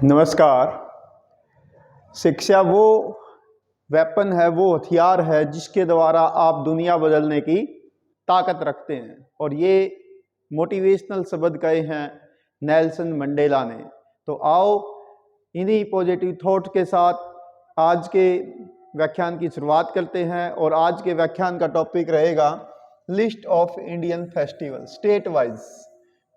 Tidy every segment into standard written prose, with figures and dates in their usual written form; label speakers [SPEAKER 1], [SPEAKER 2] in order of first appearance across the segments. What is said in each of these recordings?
[SPEAKER 1] नमस्कार। शिक्षा वो वेपन है, वो हथियार है जिसके द्वारा आप दुनिया बदलने की ताकत रखते हैं। और ये मोटिवेशनल शब्द कहे हैं नेल्सन मंडेला ने। तो आओ इन्हीं पॉजिटिव थॉट के साथ आज के व्याख्यान की शुरुआत करते हैं। और आज के व्याख्यान का टॉपिक रहेगा list of Indian festival state wise.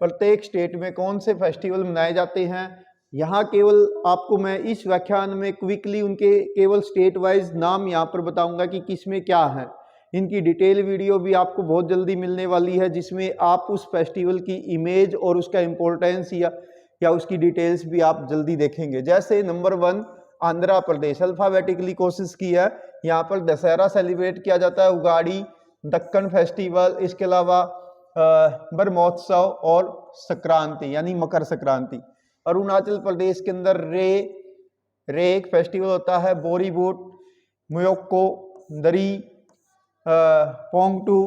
[SPEAKER 1] प्रत्येक स्टेट में कौन से फेस्टिवल मनाए जाते हैं, यहाँ केवल आपको मैं इस व्याख्यान में क्विकली उनके केवल स्टेट वाइज नाम यहाँ पर बताऊंगा कि किस में क्या है। इनकी डिटेल वीडियो भी आपको बहुत जल्दी मिलने वाली है, जिसमें आप उस फेस्टिवल की इमेज और उसका इम्पोर्टेंस या उसकी डिटेल्स भी आप जल्दी देखेंगे। जैसे नंबर 1 आंध्र प्रदेश, अल्फाबेटिकली कोशिश की है। यहाँ पर दशहरा सेलिब्रेट किया जाता है, उगाड़ी, दक्कन फेस्टिवल, इसके अलावा ब्रह्मोत्सव और संक्रांति यानी मकर संक्रांति। अरुणाचल प्रदेश के अंदर रे एक फेस्टिवल होता है, बोरीबूट, म्योक्को, दरी, पोंगटू,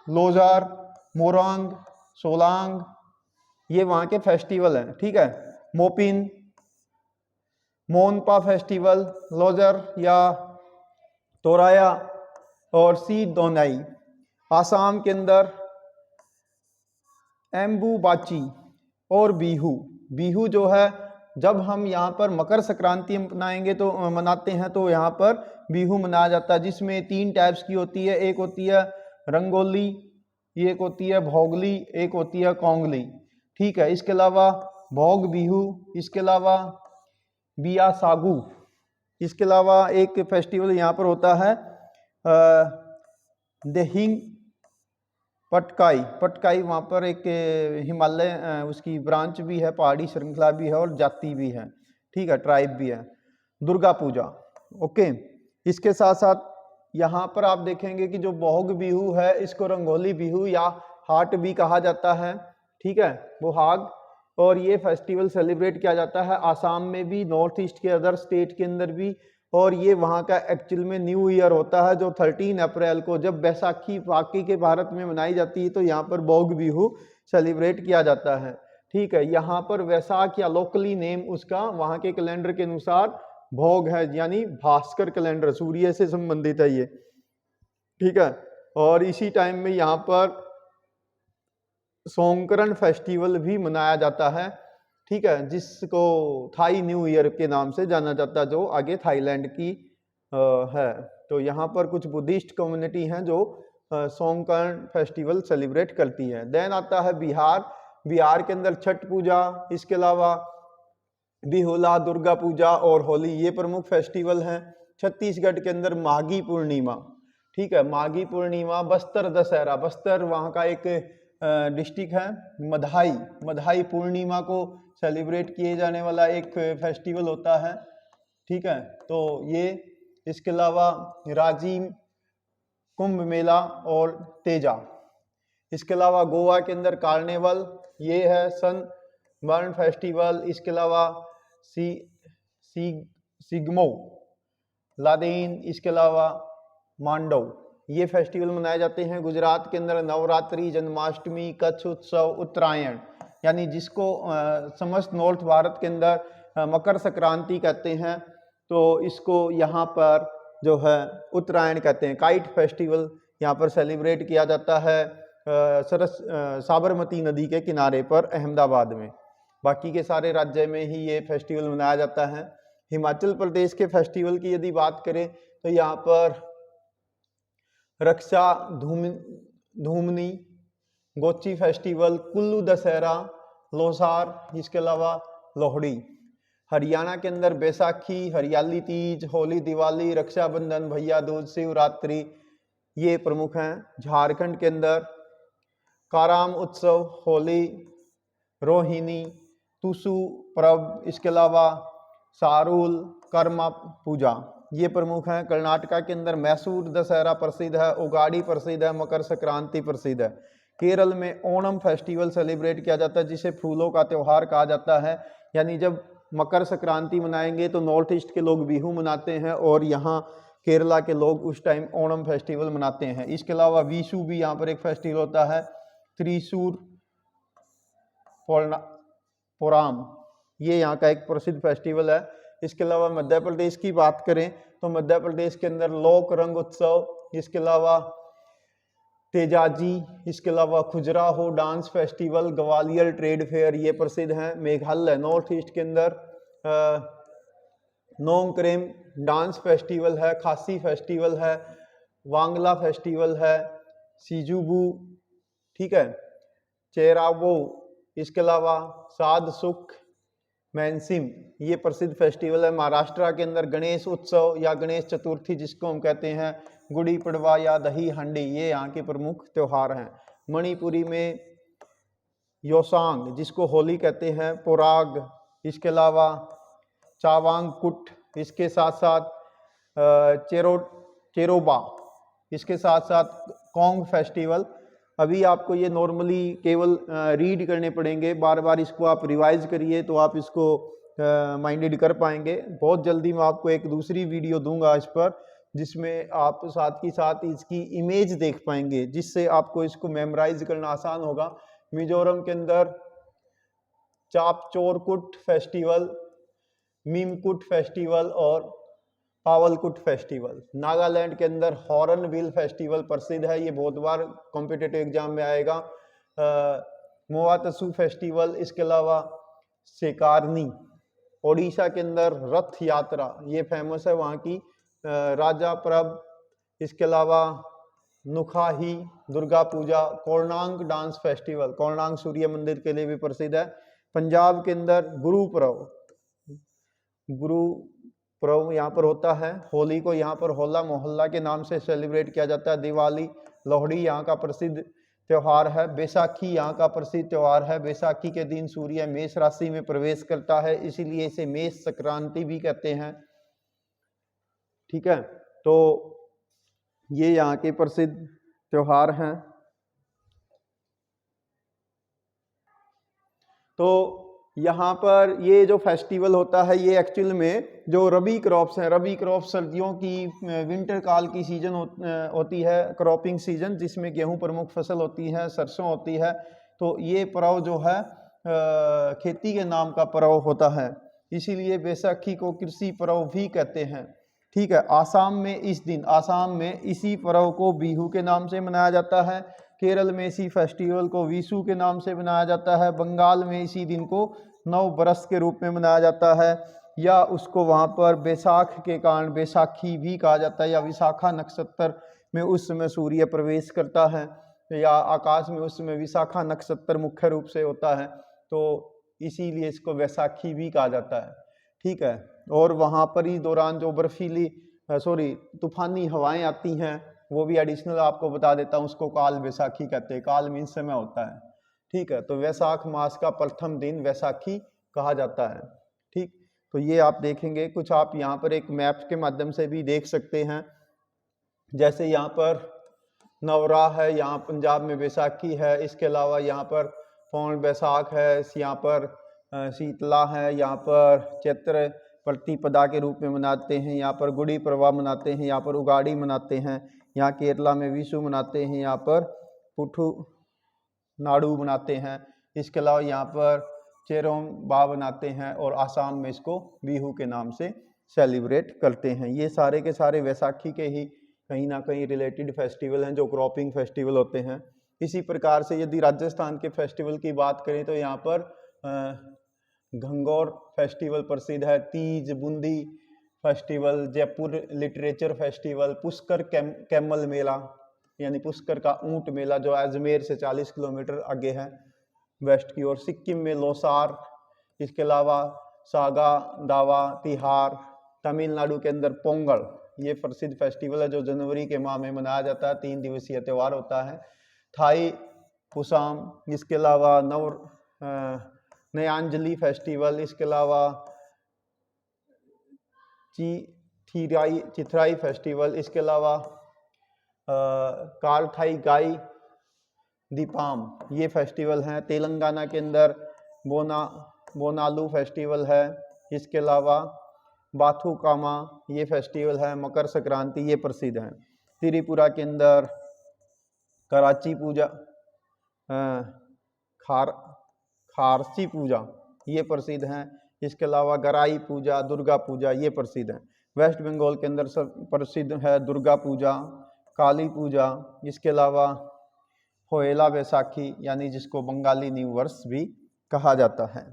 [SPEAKER 1] लोजार, मोरंग, सोलांग, ये वहाँ के फेस्टिवल हैं। ठीक है। मोपिन, मोनपा फेस्टिवल, लोजर या तोराया और सी दोनाई। आसाम के अंदर एम्बुबाची और बिहू जो है, जब हम यहाँ पर मकर संक्रांति मनाते हैं तो यहाँ पर बिहू मनाया जाता है, जिसमें 3 टाइप्स की होती है। एक होती है रंगोली, एक होती है भोगली, एक होती है कोंगली। ठीक है। इसके अलावा भोग बिहू, इसके अलावा बिया सागू, इसके अलावा एक फेस्टिवल यहाँ पर होता है देहिंग पटकाई। वहाँ पर एक हिमालय उसकी ब्रांच भी है, पहाड़ी श्रृंखला भी है और जाति भी है। ठीक है, ट्राइब भी है। दुर्गा पूजा। ओके। इसके साथ साथ यहाँ पर आप देखेंगे कि जो बोग बिहू है, इसको रंगोली बिहू या हाट भी कहा जाता है। ठीक है, वो हाग। और ये फेस्टिवल सेलिब्रेट किया जाता है आसाम में भी, नॉर्थ ईस्ट के अदर स्टेट के अंदर भी। और ये वहाँ का एक्चुअल में न्यू ईयर होता है, जो 13 अप्रैल को, जब बैसाखी बाकी के भारत में मनाई जाती है तो यहाँ पर बोग बिहू सेलिब्रेट किया जाता है। ठीक है। यहाँ पर वैसाख या लोकली नेम उसका वहाँ के कैलेंडर के अनुसार भोग है, यानी भास्कर कैलेंडर, सूर्य से संबंधित है ये। ठीक है। और इसी टाइम में यहाँ पर सोंकरण फेस्टिवल भी मनाया जाता है। ठीक है, जिसको थाई न्यू ईयर के नाम से जाना जाता है, जो आगे थाईलैंड की है। तो यहाँ पर कुछ बुद्धिस्ट कम्युनिटी हैं जो सोंकरण फेस्टिवल सेलिब्रेट करती है। देन आता है बिहार के अंदर छठ पूजा, इसके अलावा बिहुला, दुर्गा पूजा और होली, ये प्रमुख फेस्टिवल हैं। छत्तीसगढ़ के अंदर माघी पूर्णिमा। ठीक है, माघी पूर्णिमा, बस्तर दशहरा, बस्तर वहाँ का एक डिस्ट्रिक्ट है। मधाई पूर्णिमा को सेलिब्रेट किए जाने वाला एक फेस्टिवल होता है। ठीक है। तो ये, इसके अलावा राजिम, कुंभ मेला और तेजा। इसके अलावा गोवा के अंदर कार्निवल, ये है सन बर्न फेस्टिवल। इसके अलावा सिग्मो लादेन, इसके अलावा मांडो, ये फेस्टिवल मनाए जाते हैं। गुजरात के अंदर नवरात्रि, जन्माष्टमी, कच्छ उत्सव, उत्तरायण, यानी जिसको समस्त नॉर्थ भारत के अंदर मकर संक्रांति कहते हैं, तो इसको यहाँ पर जो है उत्तरायण कहते हैं। काइट फेस्टिवल यहाँ पर सेलिब्रेट किया जाता है साबरमती नदी के किनारे पर अहमदाबाद में। बाकी के सारे राज्य में ही ये फेस्टिवल मनाया जाता है। हिमाचल प्रदेश के फेस्टिवल की यदि बात करें तो यहाँ पर रक्षा धूमनी, गोची फेस्टिवल, कुल्लू दशहरा, लोसार, इसके अलावा लोहड़ी। हरियाणा के अंदर बैसाखी, हरियाली तीज, होली, दिवाली, रक्षाबंधन, भैया दूज, शिवरात्रि, ये प्रमुख हैं। झारखंड के अंदर काराम उत्सव, होली, रोहिणी, तुसु पर्व, इसके अलावा सारूल, कर्मा पूजा, ये प्रमुख हैं। कर्नाटका के अंदर मैसूर दशहरा प्रसिद्ध है, उगाड़ी प्रसिद्ध है, मकर संक्रांति प्रसिद्ध है। केरल में ओणम फेस्टिवल सेलिब्रेट किया जाता है, जिसे फूलों का त्योहार कहा जाता है। यानी जब मकर संक्रांति मनाएंगे तो नॉर्थ ईस्ट के लोग बिहू मनाते हैं और यहाँ केरला के लोग उस टाइम ओणम फेस्टिवल मनाते हैं। इसके अलावा विशु भी यहाँ पर एक फेस्टिवल होता है। त्रिशूर पोराम, ये यहाँ का एक प्रसिद्ध फेस्टिवल है। इसके अलावा मध्य प्रदेश की बात करें तो मध्य प्रदेश के अंदर लोक रंग उत्सव, इसके अलावा तेजाजी, इसके अलावा Khajuraho dance festival, Gwalior trade fair, ये प्रसिद्ध हैं। मेघालय नॉर्थ ईस्ट के अंदर नोंगक्रेम डांस फेस्टिवल है, खासी फेस्टिवल है, वांगला फेस्टिवल है, सिजुबू, ठीक है, चेरावो, इसके अलावा साध सुख, मैनसिम, ये प्रसिद्ध फेस्टिवल है। महाराष्ट्र के अंदर गणेश उत्सव या गणेश चतुर्थी जिसको हम कहते हैं, गुड़ी पड़वा या दही हांडी, ये यहाँ के प्रमुख त्योहार हैं। मणिपुरी में योसांग जिसको होली कहते हैं, पोराग, इसके अलावा चावांगकुट, इसके साथ साथ चेरोबा, इसके साथ साथ कोंग फेस्टिवल। अभी आपको ये नॉर्मली केवल रीड करने पड़ेंगे, बार बार इसको आप रिवाइज करिए तो आप इसको माइंडेड कर पाएंगे। बहुत जल्दी मैं आपको एक दूसरी वीडियो दूंगा इस पर, जिसमें आप साथ ही साथ इसकी इमेज देख पाएंगे, जिससे आपको इसको मेमोराइज करना आसान होगा। मिजोरम के अंदर चापचोरकुट फेस्टिवल, मीमकुट फेस्टिवल और पावलकुट फेस्टिवल। नागालैंड के अंदर हॉर्नबिल फेस्टिवल प्रसिद्ध है, ये बहुत बार कॉम्पिटिटिव एग्जाम में आएगा। मोवातसु फेस्टिवल, इसके अलावा सेकारनी। ओडिशा के अंदर रथ यात्रा, ये फेमस है वहाँ की, राजा परब, इसके अलावा नुखाही दुर्गा पूजा, कोर्नांग डांस फेस्टिवल, कोर्नांग सूर्य मंदिर के लिए भी प्रसिद्ध है। पंजाब के अंदर गुरुपर्व यहाँ पर होता है। होली को यहाँ पर होला मोहल्ला के नाम से सेलिब्रेट किया जाता है। दिवाली, लोहड़ी यहाँ का प्रसिद्ध त्योहार है। बैसाखी यहाँ का प्रसिद्ध त्योहार है। बैसाखी के दिन सूर्य मेष राशि में प्रवेश करता है, इसीलिए इसे मेष संक्रांति भी कहते हैं, ठीक है। तो ये यहाँ के प्रसिद्ध त्योहार हैं। तो यहाँ पर ये जो फेस्टिवल होता है, ये एक्चुअल में जो रबी क्रॉप्स हैं, रबी क्रॉप सर्दियों की विंटर काल की सीजन होती है, क्रॉपिंग सीजन, जिसमें गेहूं प्रमुख फसल होती है, सरसों होती है। तो ये पर्व जो है खेती के नाम का पर्व होता है, इसीलिए बैसाखी को कृषि पर्व भी कहते हैं, ठीक है। आसाम में इसी पर्व को बिहू के नाम से मनाया जाता है। केरल में इसी फेस्टिवल को विशु के नाम से मनाया जाता है। बंगाल में इसी दिन को नव बरस के रूप में मनाया जाता है, या उसको वहाँ पर बैसाख के कारण बैसाखी भी कहा जाता है, या विशाखा नक्षत्र में उस समय सूर्य प्रवेश करता है, या आकाश में उस समय विशाखा नक्षत्र मुख्य रूप से होता है, तो इसीलिए इसको बैसाखी भी कहा जाता है, ठीक है। और वहाँ पर ही दौरान जो तूफानी हवाएं आती हैं, वो भी एडिशनल आपको बता देता हूँ, उसको काल बैसाखी कहते हैं। काल मीन्स समय होता है, ठीक है। तो वैशाख मास का प्रथम दिन वैसाखी कहा जाता है, ठीक। तो ये आप देखेंगे, कुछ आप यहाँ पर एक मैप के माध्यम से भी देख सकते हैं। जैसे यहाँ पर नवरा है, यहाँ पंजाब में बैसाखी है, इसके अलावा यहाँ पर पौन बैसाख है, यहाँ पर शीतला है, यहाँ पर चैत्र प्रतिपदा के रूप में मनाते हैं, यहाँ पर गुड़ी पड़वा मनाते हैं, यहाँ पर उगाड़ी मनाते हैं, यहाँ केरला में विशु मनाते हैं, यहाँ पर पुठू नाड़ू मनाते हैं, इसके अलावा यहाँ पर चेरोंग बा मनाते हैं, और आसाम में इसको बिहू के नाम से सेलिब्रेट करते हैं। ये सारे के सारे वैसाखी के ही कहीं ना कहीं रिलेटेड फेस्टिवल हैं, जो क्रॉपिंग फेस्टिवल होते हैं। इसी प्रकार से यदि राजस्थान के फेस्टिवल की बात करें तो यहाँ पर घंगोर फेस्टिवल प्रसिद्ध है, Teej Bundi festival, Jaipur literature festival, Pushkar camel मेला यानी पुष्कर का ऊंट मेला जो अजमेर से 40 किलोमीटर आगे है वेस्ट की ओर। सिक्किम में लोसार, इसके अलावा सागा दावा तिहार। तमिलनाडु के अंदर पोंगल, ये प्रसिद्ध फेस्टिवल है जो जनवरी के माह में मनाया जाता है, 3 दिवसीय त्यौहार होता है। थाई पुसाम, इसके अलावा नयांजलि फेस्टिवल, इसके अलावा चिथराई फेस्टिवल, इसके अलावा कालथाई गाई दीपाम, ये फेस्टिवल हैं। तेलंगाना के अंदर बोनालू फेस्टिवल है, इसके अलावा बाथुकामा ये फेस्टिवल है। मकर संक्रांति ये प्रसिद्ध हैं। त्रिपुरा के अंदर कराची पूजा, खारसी पूजा ये प्रसिद्ध हैं। इसके अलावा गराई पूजा, दुर्गा पूजा ये प्रसिद्ध है। वेस्ट बंगाल के अंदर सब प्रसिद्ध है दुर्गा पूजा, काली पूजा, इसके अलावा होएला बैसाखी यानी जिसको बंगाली न्यू वर्ष भी कहा जाता है।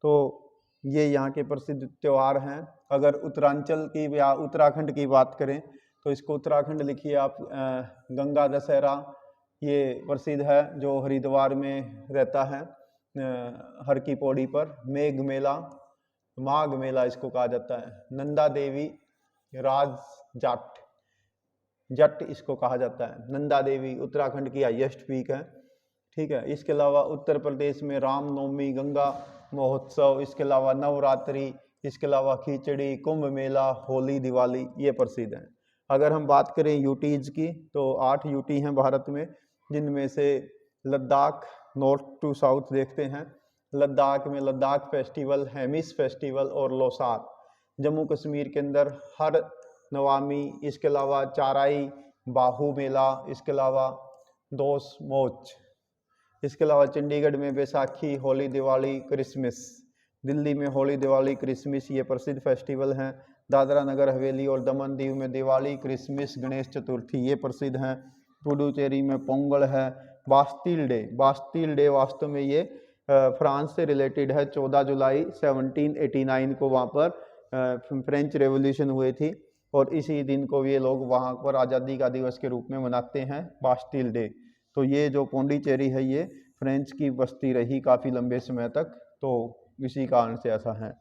[SPEAKER 1] तो ये यहाँ के प्रसिद्ध त्यौहार हैं। अगर उत्तरांचल की या उत्तराखंड की बात करें तो इसको उत्तराखंड लिखिए आप, गंगा दशहरा ये प्रसिद्ध है जो हरिद्वार में रहता है, हर की पौड़ी पर। मेघ मेला, माघ मेला इसको कहा जाता है। नंदा देवी राज जाट, जट इसको कहा जाता है। नंदा देवी उत्तराखंड की हाईएस्ट पीक है, ठीक है। इसके अलावा उत्तर प्रदेश में रामनवमी, गंगा महोत्सव, इसके अलावा नवरात्रि, इसके अलावा खिचड़ी, कुंभ मेला, होली, दिवाली ये प्रसिद्ध हैं। अगर हम बात करें यूटीज की तो 8 यूटी हैं भारत में, जिनमें से लद्दाख नॉर्थ टू साउथ देखते हैं। लद्दाख में लद्दाख फेस्टिवल, हेमिस फेस्टिवल और लोसार। जम्मू कश्मीर के अंदर हर नवामी, इसके अलावा चाराई, बाहू मेला, इसके अलावा दोस मोच, इसके अलावा चंडीगढ़ में बैसाखी, होली, दिवाली, क्रिसमस। दिल्ली में होली, दिवाली, क्रिसमस ये प्रसिद्ध फेस्टिवल हैं। दादरा नगर हवेली और दमन दीव में दिवाली, क्रिसमस, गणेश चतुर्थी ये प्रसिद्ध हैं। पुडुचेरी में पोंगल है। बास्टिल डे, बास्टिल डे वास्तव में ये फ्रांस से रिलेटेड है। 14 जुलाई 1789 को वहाँ पर फ्रेंच रेवोल्यूशन हुई थी और इसी दिन को ये लोग वहाँ पर आज़ादी का दिवस के रूप में मनाते हैं, बास्टिल डे। तो ये जो पौंडीचेरी है ये फ्रेंच की बस्ती रही काफ़ी लंबे समय तक, तो इसी कारण से ऐसा है।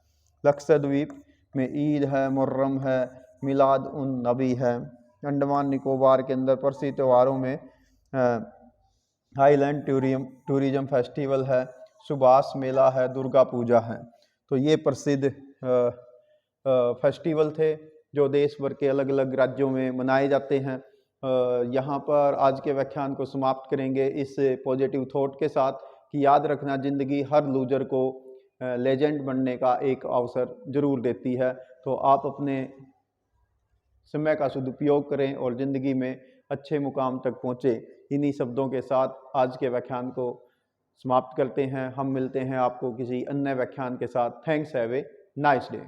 [SPEAKER 1] लक्षद्वीप में ईद है, मुहर्रम है, मिलाद उन नबी है। अंडमान निकोबार के अंदर प्रसिद्ध त्योहारों में हाईलैंड टूरिज्म फेस्टिवल है, सुभाष मेला है, दुर्गा पूजा है। तो ये प्रसिद्ध फेस्टिवल थे जो देश भर के अलग अलग राज्यों में मनाए जाते हैं। यहाँ पर आज के व्याख्यान को समाप्त करेंगे इस पॉजिटिव थॉट के साथ कि याद रखना, ज़िंदगी हर लूजर को लेजेंड बनने का एक अवसर जरूर देती है। तो आप अपने समय का सदुपयोग करें और ज़िंदगी में अच्छे मुकाम तक पहुँचे। इन्हीं शब्दों के साथ आज के व्याख्यान को समाप्त करते हैं। हम मिलते हैं आपको किसी अन्य व्याख्यान के साथ। Thanks, have a nice day.